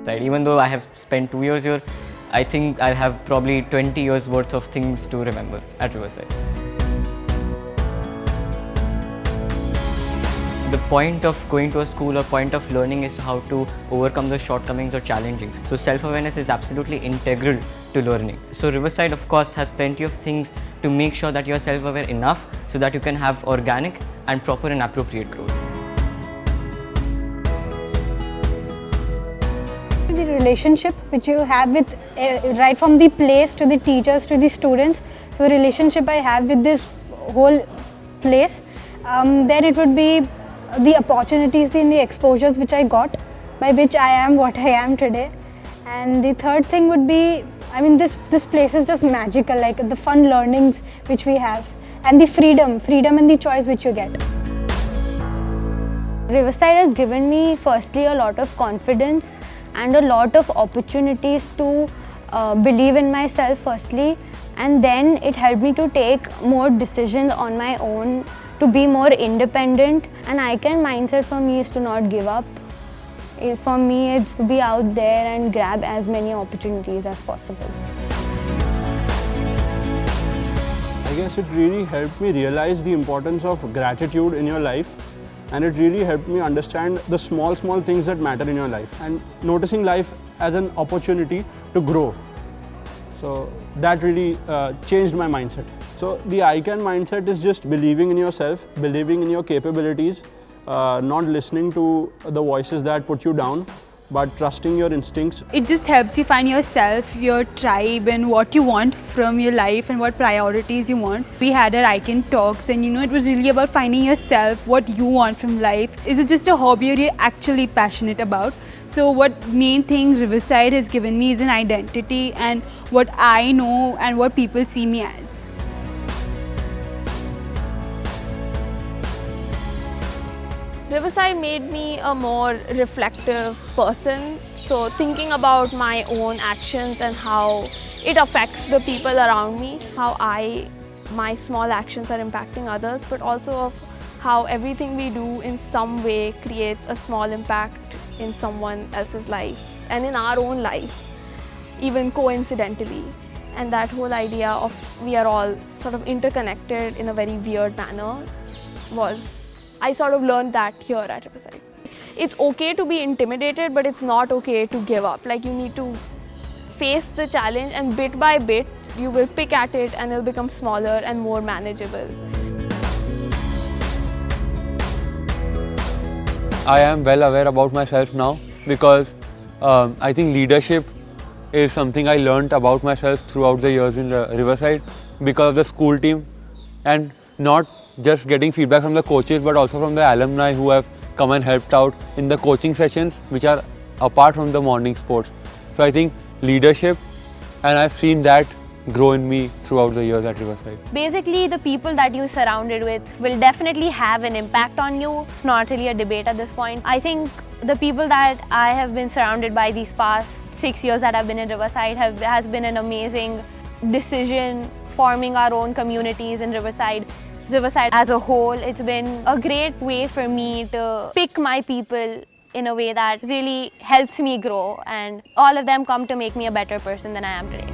Even though I have spent 2 years here, I think I'll have probably 20 years worth of things to remember at Riverside. The point of going to a school or point of learning is how to overcome the shortcomings or challenging. So self-awareness is absolutely integral to learning. So Riverside of course has plenty of things to make sure that you are self-aware enough so that you can have organic and proper and appropriate growth. The relationship which you have with right from the place to the teachers to the students, so the relationship I have with this whole place, then it would be the opportunities and the exposures which I got, by which I am what I am today. And the third thing would be, I mean, this place is just magical, like the fun learnings which we have and the freedom and the choice which you get. Riverside has given me firstly a lot of confidence and a lot of opportunities to believe in myself firstly, and then it helped me to take more decisions on my own, to be more independent. An ICAN mindset for me is to not give up. For me, it's to be out there and grab as many opportunities as possible. I guess it really helped me realize the importance of gratitude in your life, and it really helped me understand the small things that matter in your life and noticing life as an opportunity to grow. So that really changed my mindset. So the ICAN mindset is just believing in yourself, believing in your capabilities, not listening to the voices that put you down, but trusting your instincts. It just helps you find yourself, your tribe, and what you want from your life and what priorities you want. We had our ICAN talks, and it was really about finding yourself, what you want from life. Is it just a hobby or you're actually passionate about? So what main thing Riverside has given me is an identity and what I know and what people see me as. Riverside made me a more reflective person. So thinking about my own actions and how it affects the people around me, how my small actions are impacting others, but also of how everything we do in some way creates a small impact in someone else's life and in our own life, even coincidentally. And that whole idea of we are all sort of interconnected in a very weird manner I sort of learned that here at Riverside. It's okay to be intimidated, but it's not okay to give up. Like, you need to face the challenge, and bit by bit you will pick at it and it'll become smaller and more manageable. I am well aware about myself now because I think leadership is something I learnt about myself throughout the years in Riverside because of the school team, and not just getting feedback from the coaches but also from the alumni who have come and helped out in the coaching sessions which are apart from the morning sports. So I think leadership, and I've seen that grow in me throughout the years at Riverside. Basically, the people that you're surrounded with will definitely have an impact on you. It's not really a debate at this point. I think the people that I have been surrounded by these past 6 years that I've been in Riverside has been an amazing decision, forming our own communities in Riverside as a whole. It's been a great way for me to pick my people in a way that really helps me grow, and all of them come to make me a better person than I am today.